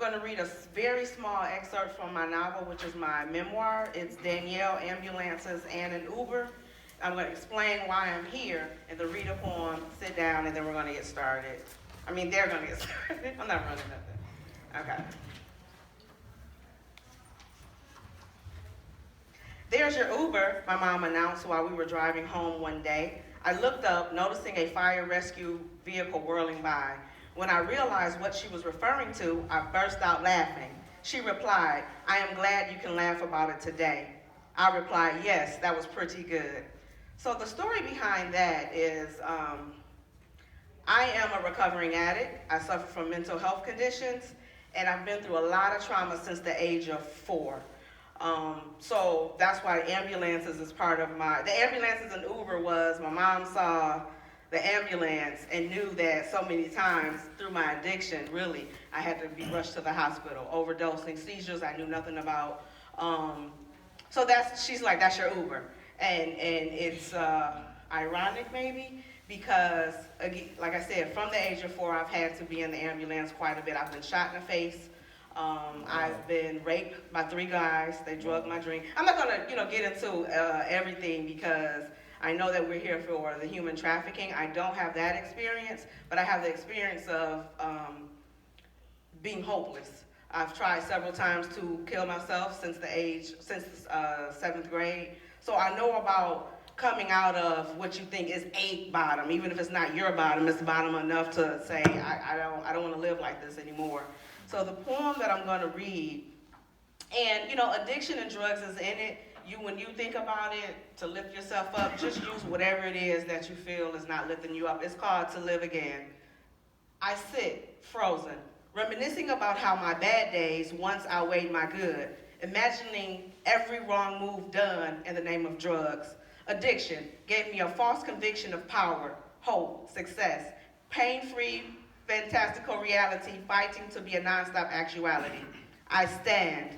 going to read a very small excerpt from my novel, which is my memoir. It's Danielle, Ambulances, and an Uber. I'm going to explain why I'm here, and then read a poem, sit down, and then we're going to get started. I mean, they're going to get started. I'm not running nothing. Okay. "There's your Uber," my mom announced while we were driving home one day. I looked up, noticing a fire rescue vehicle whirling by. When I realized what she was referring to, I burst out laughing. She replied, "I am glad you can laugh about it today." I replied, "Yes, that was pretty good." So the story behind that is I am a recovering addict. I suffer from mental health conditions, and I've been through a lot of trauma since the age of 4. So that's why ambulances is part of the ambulances and Uber was, my mom saw the ambulance and knew that so many times through my addiction, really, I had to be rushed to the hospital, overdosing, seizures I knew nothing about. So she's like, "That's your Uber." And it's ironic maybe, because like I said, from the age of 4, I've had to be in the ambulance quite a bit. I've been shot in the face. I've been raped by 3 guys. They drugged my drink. I'm not gonna, get into everything, because I know that we're here for the human trafficking. I don't have that experience, but I have the experience of being hopeless. I've tried several times to kill myself since 7th grade. So I know about coming out of what you think is a bottom, even if it's not your bottom, it's bottom enough to say, I don't want to live like this anymore. So the poem that I'm going to read, and addiction and drugs is in it. When you think about it, to lift yourself up, just use whatever it is that you feel is not lifting you up. It's called To Live Again. I sit, frozen, reminiscing about how my bad days once outweighed my good, imagining every wrong move done in the name of drugs. Addiction gave me a false conviction of power, hope, success, pain-free, fantastical reality fighting to be a nonstop actuality. I stand,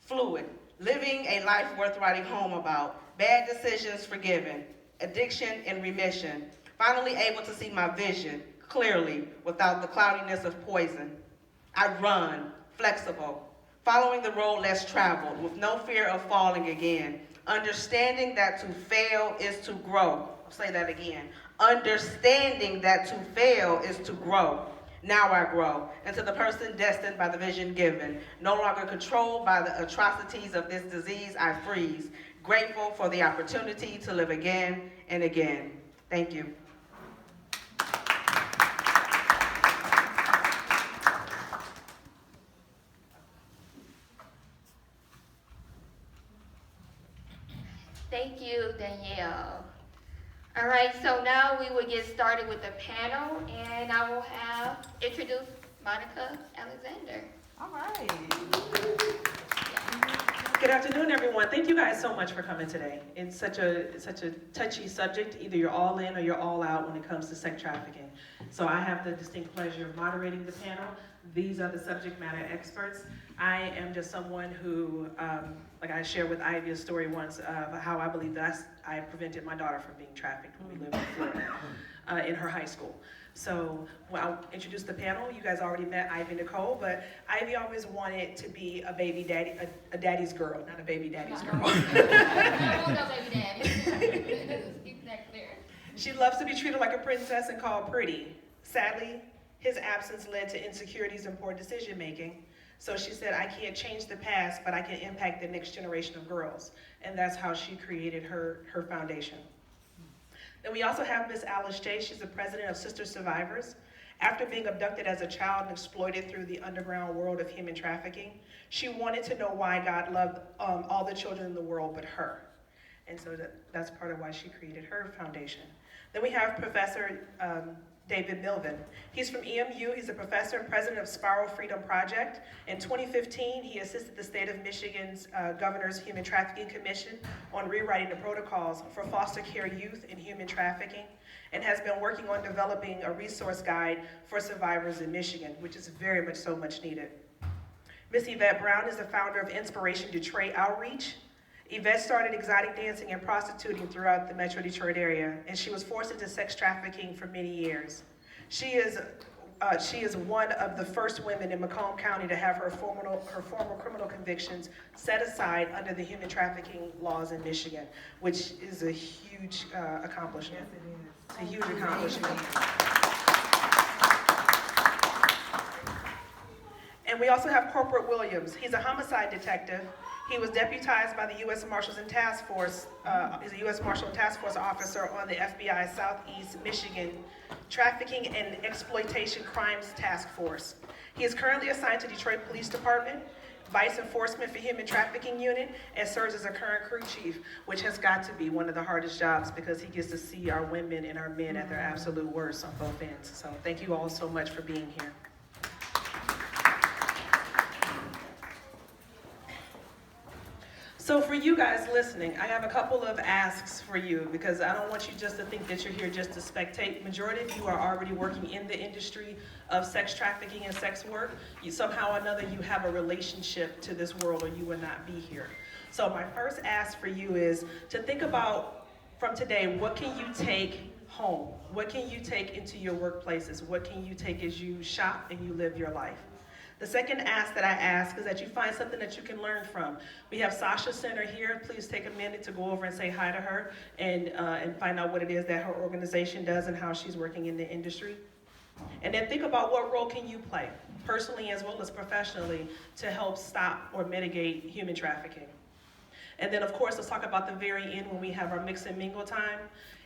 fluid, living a life worth writing home about, bad decisions forgiven, addiction in remission, finally able to see my vision clearly without the cloudiness of poison. I run, flexible, following the road less traveled, with no fear of falling again, understanding that to fail is to grow. I'll say that again. Understanding that to fail is to grow. Now I grow into the person destined by the vision given. No longer controlled by the atrocities of this disease, I freeze. Grateful for the opportunity to live again and again. Thank you. Thank you, Danielle. All right, so now we will get started with the panel, and I will introduce Monica Alexander. All right. Good afternoon, everyone. Thank you guys so much for coming today. It's such a touchy subject. Either you're all in or you're all out when it comes to sex trafficking. So I have the distinct pleasure of moderating the panel. These are the subject matter experts. I am just someone who, like I shared with Ivy a story once of how I believe that I prevented my daughter from being trafficked when we lived in Florida in her high school. So I'll introduce the panel. You guys already met Ivy Nicole, but Ivy always wanted to be a baby daddy, a daddy's girl, not a baby daddy's girl. No baby daddy. Keep that clear. She loves to be treated like a princess and called pretty. Sadly, his absence led to insecurities and poor decision making. So she said, I can't change the past, but I can impact the next generation of girls. And that's how she created her foundation. Then we also have Miss Alice J. She's the president of Sister Survivors. After being abducted as a child and exploited through the underground world of human trafficking, she wanted to know why God loved all the children in the world but her. And so that's part of why she created her foundation. Then we have Professor David Milvin. He's from EMU. He's a professor and president of Spiral Freedom Project. In 2015, he assisted the state of Michigan's Governor's Human Trafficking Commission on rewriting the protocols for foster care youth in human trafficking, and has been working on developing a resource guide for survivors in Michigan, which is very much so much needed. Miss Yvette Brown is the founder of Inspiration Detroit Outreach. Yvette started exotic dancing and prostituting throughout the Metro Detroit area, and she was forced into sex trafficking for many years. She is she is one of the first women in Macomb County to have her former criminal convictions set aside under the human trafficking laws in Michigan, which is a huge accomplishment. It's a huge accomplishment. And we also have Corporal Williams. He's a homicide detective. He was deputized by the U.S. Marshals and Task Force, is a U.S. Marshal and Task Force officer on the FBI Southeast Michigan Trafficking and Exploitation Crimes Task Force. He is currently assigned to Detroit Police Department, Vice Enforcement for Human Trafficking Unit, and serves as a current crew chief, which has got to be one of the hardest jobs because he gets to see our women and our men at their absolute worst on both ends. So thank you all so much for being here. So for you guys listening, I have a couple of asks for you because I don't want you just to think that you're here just to spectate. Majority of you are already working in the industry of sex trafficking and sex work. You somehow or another, you have a relationship to this world or you would not be here. So my first ask for you is to think about from today, what can you take home? What can you take into your workplaces? What can you take as you shop and you live your life? The second ask that I ask is that you find something that you can learn from. We have Sasha Center here. Please take a minute to go over and say hi to her and find out what it is that her organization does and how she's working in the industry. And then think about what role can you play, personally as well as professionally, to help stop or mitigate human trafficking. And then, of course, let's talk about the very end when we have our mix and mingle time.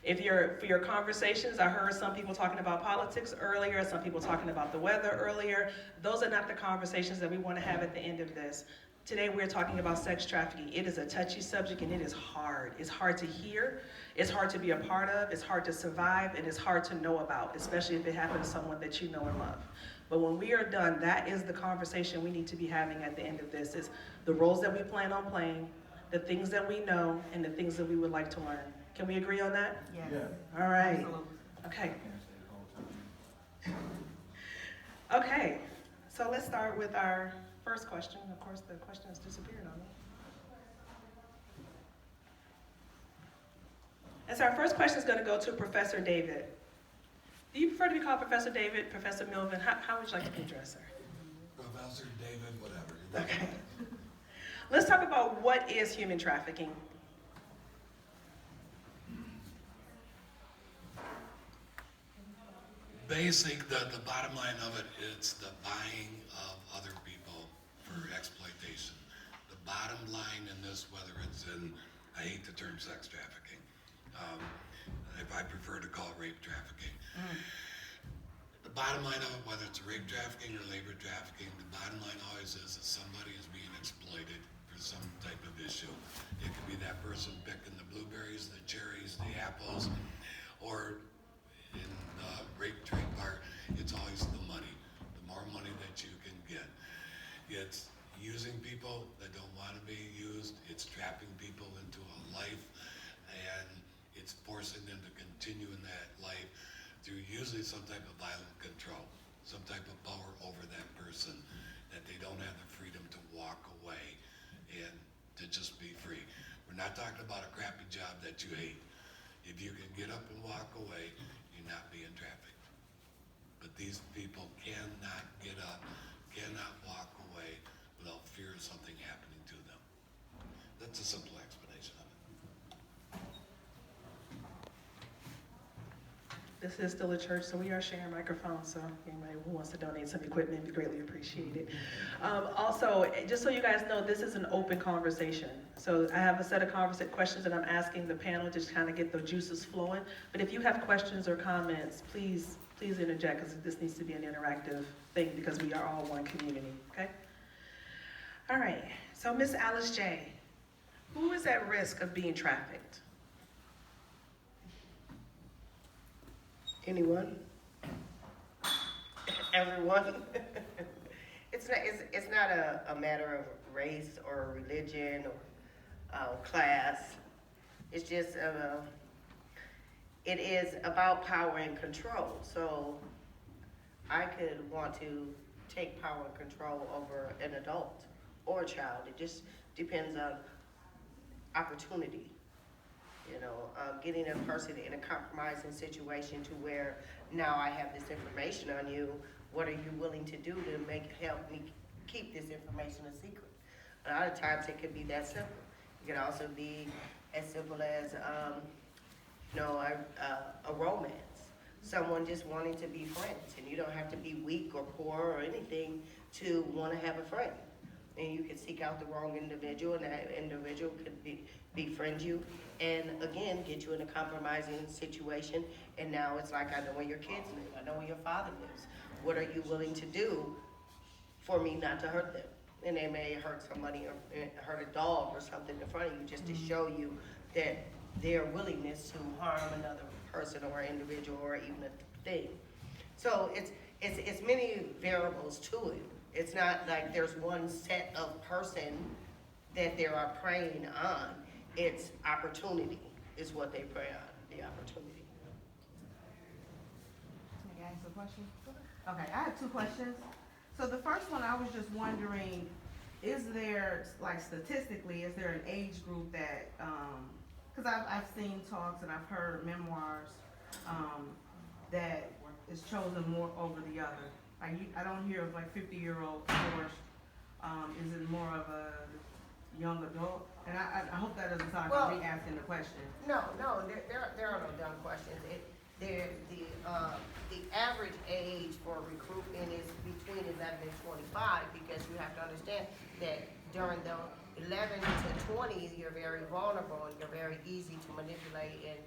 For your conversations, I heard some people talking about politics earlier, some people talking about the weather earlier. Those are not the conversations that we want to have at the end of this. Today we're talking about sex trafficking. It is a touchy subject and it is hard. It's hard to hear, it's hard to be a part of, it's hard to survive, and it's hard to know about, especially if it happened to someone that you know and love. But when we are done, that is the conversation we need to be having at the end of this, is the roles that we plan on playing, the things that we know, and the things that we would like to learn. Can we agree on that? Yes. Yeah. All right. Absolutely. Okay. Okay. So let's start with our first question. Of course, the question has disappeared on me. And so our first question is going to go to Professor David. Do you prefer to be called Professor David, Professor Milvin? How would you like to be addressed, sir? Professor David, whatever. Okay. Let's talk about what is human trafficking. The bottom line of it, it's the buying of other people for exploitation. The bottom line in this, whether it's in, I hate the term sex trafficking, if I prefer to call it rape trafficking. The bottom line of it, whether it's rape trafficking or labor trafficking, the bottom line always is that somebody is being exploited for some type of issue. It could be that person picking the blueberries, the cherries, the apples, or in the rape trade part, it's always the money. The more money that you can get. It's using people that don't want to be used. It's trapping people into a life, and it's forcing them to continue in that life through usually some type of violent control, some type of power over that person, that they don't have the freedom to walk away and to just be free. We're not talking about a crappy job that you hate. If you can get up and walk away, you're not being trafficked. But these people cannot get up, cannot walk away without fear of something happening to them. That's a simple explanation of it. This is still a church, so we are sharing microphones, so anybody who wants to donate some equipment would be greatly appreciated. Also, just so you guys know, this is an open conversation. So I have a set of questions that I'm asking the panel, just kind of get the juices flowing. But if you have questions or comments, please interject, because this needs to be an interactive thing, because we are all one community, okay? All right, so Miss Alice J., who is at risk of being trafficked? Anyone? Everyone? It's not a matter of race or religion or class. It's just it is about power and control. So I could want to take power and control over an adult or a child. It just depends on opportunity. You know, getting a person in a compromising situation to where now I have this information on you what are you willing to do to help me keep this information a secret? A lot of times it could be that simple. It could also be as simple as, a romance. Someone just wanting to be friends, and you don't have to be weak or poor or anything to want to have a friend. And you can seek out the wrong individual, and that individual could befriend you, and again, get you in a compromising situation. And now it's like, I know where your kids live, I know where your father lives. What are you willing to do for me not to hurt them? And they may hurt somebody or hurt a dog or something in front of you, just to show you that their willingness to harm another person or individual or even a thing. So it's many variables to it. It's not like there's one set of person that they are preying on. It's opportunity is what they prey on, the opportunity. May I ask a question? Okay, I have two questions. So the first one, I was just wondering, is there, like statistically, is there an age group that, cause I've seen talks and I've heard memoirs, that is chosen more over the other. I don't hear of like 50-year-old forced. Is it more of a young adult? And I hope that doesn't sound like me asking the question. No, there are no dumb questions. The average age for recruitment is between 11 and 25, because you have to understand that during the 11 to 20s, you're very vulnerable and you're very easy to manipulate. And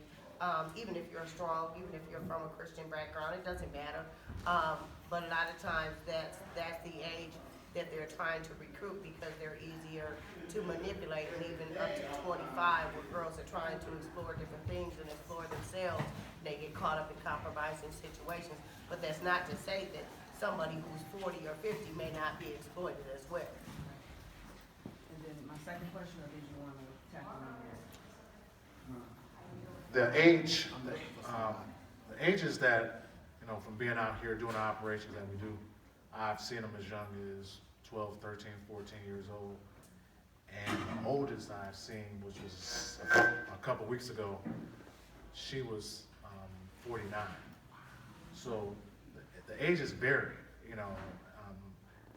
even if you're strong, even if you're from a Christian background, it doesn't matter. But a lot of times that's the age that they're trying to recruit, because they're easier to manipulate. And even up to 25, where girls are trying to explore different things and explore themselves, they get caught up in compromising situations. But that's not to say that somebody who's 40 or 50 may not be exploited as well. And then my second question, or did you want to tackle on that? The ages that, from being out here doing the operations that we do, I've seen them as young as 12, 13, 14 years old. And the oldest I've seen, which was a couple weeks ago, she was 49. So the ages vary,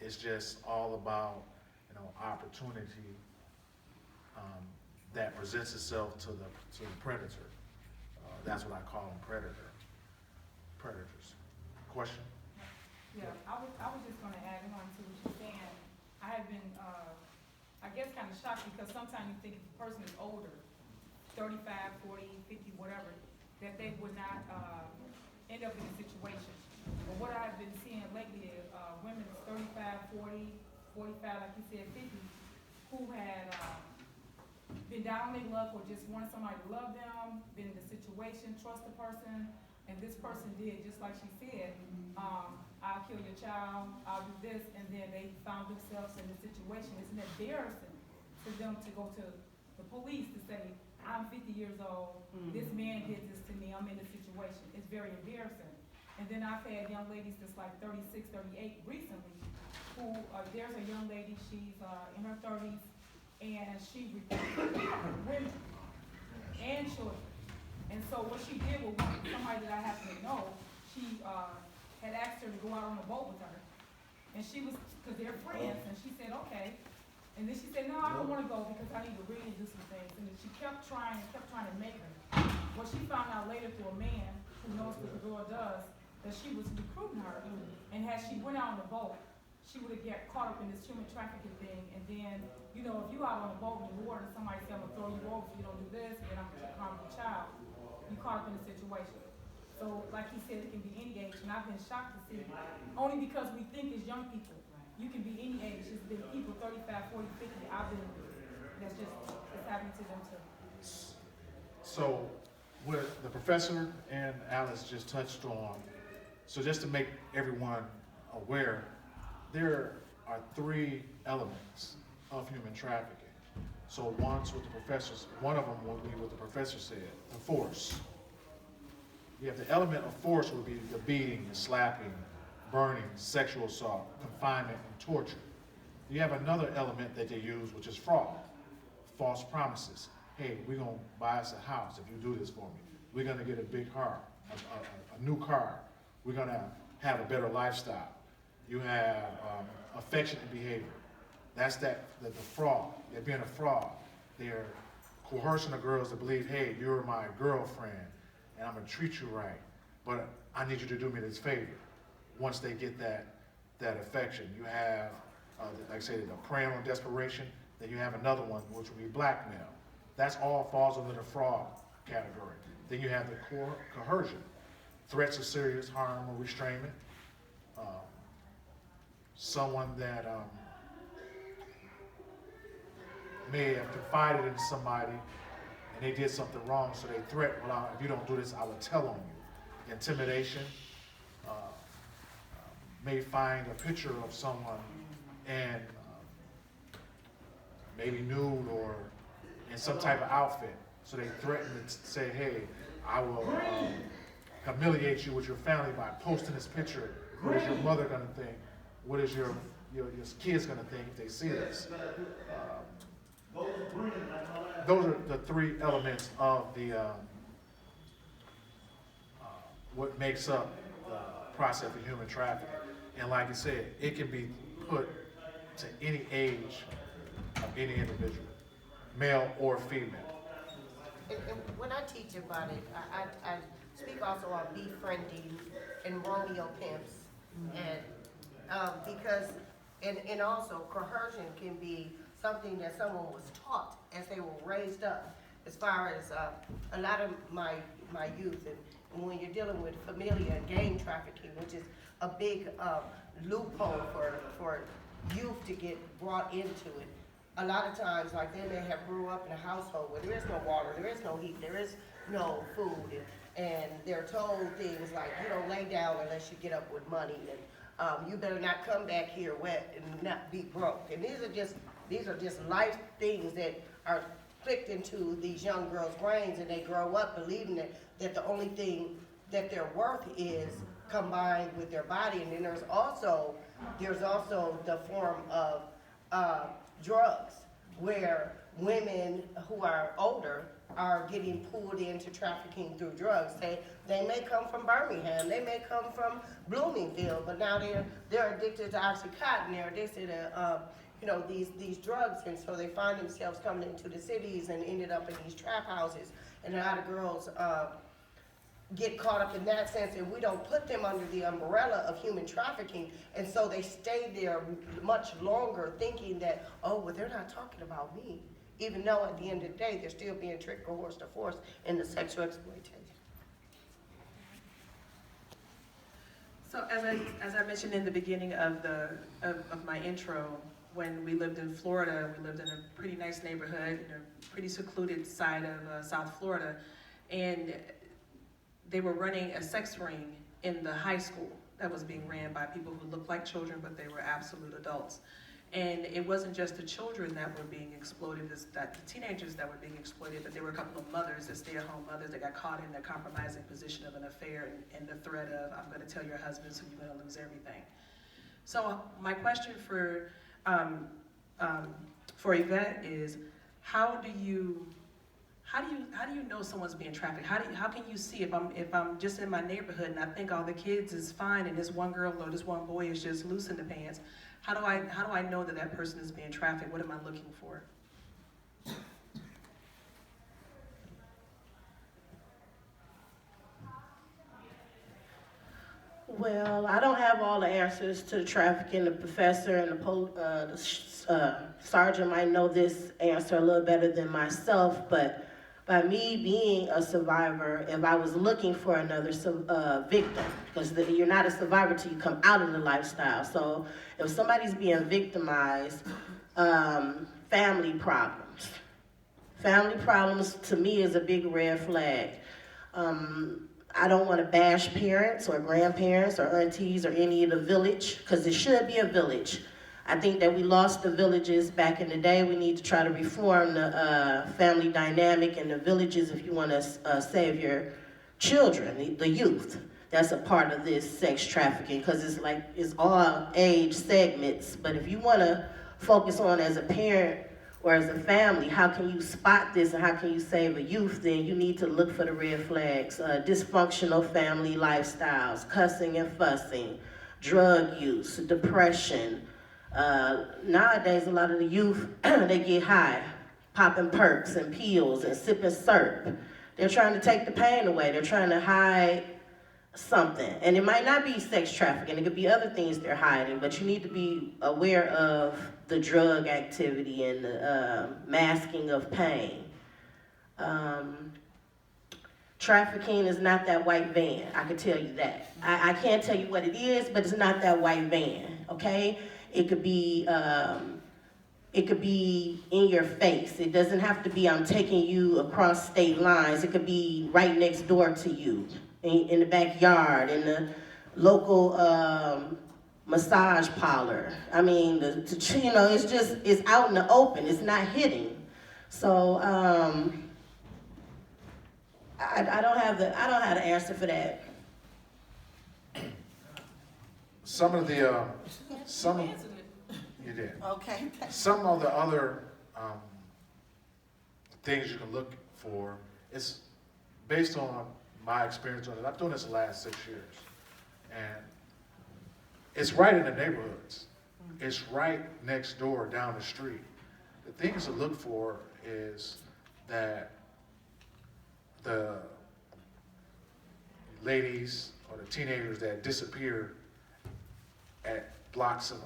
it's just all about, opportunity that presents itself to the predator. That's what I call them, predators. Question? Yeah, I was just gonna add on to what you're saying. I have been, I guess kind of shocked, because sometimes you think if a person is older, 35, 40, 50, whatever, that they would not, end up in a situation. But what I've been seeing lately is, women is 35, 40, 45, like you said, 50, who had, been down on their luck or just wanted somebody to love them, been in a situation, trust the person, and this person did just like she said, I'll kill your child, I'll do this, and then they found themselves in a situation. It's embarrassing for them to go to the police to say, I'm 50 years old, this man did this to me, I'm in a situation. It's very embarrassing. And then I've had young ladies that's like 36, 38 recently, who, there's a young lady, she's in her 30s, and she recruited women and children. And so what she did was, somebody that I happen to know, she had asked her to go out on a boat with her. And she was, because they're friends, and she said, okay. And then she said, no, I don't want to go because I need to read and do some things. And then she kept trying to make her. Well, she found out later through a man who knows what the girl does, that she was recruiting her. And as she went out on the boat, she would have get caught up in this human trafficking thing. And then, if you out on a boat in the water and somebody said, I'm going to throw you over if you don't do this, and then I'm going to harm the child, you caught up in a situation. So, like he said, it can be any age, and I've been shocked to see it. Only because we think as young people, you can be any age. It's been people 35, 40, 50, it's happening to them too. So, what the professor and Alice just touched on, so just to make everyone aware, there are 3 elements of human trafficking. So one of them will be what the professor said, the force. You have the element of force will be the beating, the slapping, burning, sexual assault, confinement, and torture. You have another element that they use, which is fraud, false promises. Hey, we're gonna buy us a house if you do this for me. We're gonna get a big car, a new car. We're gonna have a better lifestyle. You have affectionate behavior. That's the fraud. They're being a fraud. They're coercing the girls to believe, hey, you're my girlfriend, and I'm gonna treat you right, but I need you to do me this favor. Once they get that affection, you have, like I say, the preying on desperation. Then you have another one, which would be blackmail. That's all falls under the fraud category. Then you have the coercion, threats of serious harm or restrainment. Someone that may have confided in somebody and they did something wrong, so they threaten, well, if you don't do this, I will tell on you. Intimidation, may find a picture of someone and maybe nude or in some type of outfit, so they threaten to say, hey, I will humiliate you with your family by posting this picture. What is your mother gonna think? What is your kids gonna think if they see this? Those are the three elements of the what makes up the process of human trafficking. And like I said, it can be put to any age of any individual, male or female. And when I teach about it, I speak also on befriending and Romeo pimps, and because and also coercion can be something that someone was taught as they were raised up. As far as a lot of my youth, and when you're dealing with familiar and gang trafficking, which is a big loophole for youth to get brought into it. A lot of times, like they may have grew up in a household where there is no water, there is no heat, there is no food, and they're told things like, you don't lay down unless you get up with money, and you better not come back here wet and not be broke. And these are just life things that are clicked into these young girls' brains, and they grow up believing that the only thing that their worth is combined with their body. And then there's also the form of drugs, where women who are older are getting pulled into trafficking through drugs. They may come from Birmingham, they may come from Bloomingfield, but now they're addicted to Oxycontin, they're addicted to these drugs, and so they find themselves coming into the cities and ended up in these trap houses. And a lot of girls get caught up in that sense, and we don't put them under the umbrella of human trafficking, and so they stay there much longer thinking that, oh, well, they're not talking about me, even though at the end of the day, they're still being tricked, coerced, or forced into sexual exploitation. So as I mentioned in the beginning of my intro, when we lived in Florida, we lived in a pretty nice neighborhood, in a pretty secluded side of South Florida, and they were running a sex ring in the high school that was being ran by people who looked like children, but they were absolute adults. And it wasn't just the children that were being exploited, the teenagers that were being exploited, but there were a couple of mothers, the stay-at-home mothers, that got caught in the compromising position of an affair and the threat of, I'm gonna tell your husband, so you're gonna lose everything. So my question for Yvette is, how do you know someone's being trafficked? How can you see if I'm just in my neighborhood and I think all the kids is fine and this one girl or this one boy is just loose in the pants? How do I know that person is being trafficked? What am I looking for? Well, I don't have all the answers to the trafficking. The professor and the sergeant might know this answer a little better than myself, but by me being a survivor, if I was looking for another victim, because you're not a survivor till you come out of the lifestyle. So if somebody's being victimized, family problems to me is a big red flag. I don't want to bash parents or grandparents or aunties or any of the village, because it should be a village. I think that we lost the villages back in the day. We need to try to reform the family dynamic in the villages if you want to save your children, the youth. That's a part of this sex trafficking, because it's all age segments. But if you want to focus on as a parent or as a family, how can you spot this and how can you save a youth? Then you need to look for the red flags, dysfunctional family lifestyles, cussing and fussing, drug use, depression. Nowadays, a lot of the youth, they get high, popping perks and pills and sipping syrup. They're trying to take the pain away. They're trying to hide something. And it might not be sex trafficking. It could be other things they're hiding, but you need to be aware of the drug activity and the masking of pain. Trafficking is not that white van, I can tell you that. I can't tell you what it is, but it's not that white van, okay? It could be in your face. It doesn't have to be I'm taking you across state lines. It could be right next door to you, in the backyard, in the local massage parlor. I mean, it's out in the open. It's not hidden. So I don't have the answer for that. Some of the, You answered it. you did. Okay. Some of the other things you can look for is based on my experience on it. I've been doing this the last 6 years. And it's right in the neighborhoods. It's right next door down the street. The things to look for is that the ladies or the teenagers that disappear at blocks of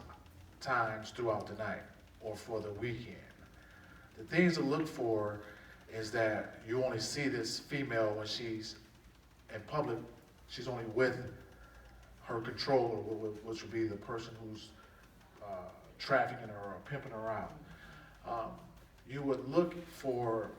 times throughout the night or for the weekend. The things to look for is that you only see this female when she's in public, she's only with her controller, which would be the person who's trafficking her or pimping her out. You would look for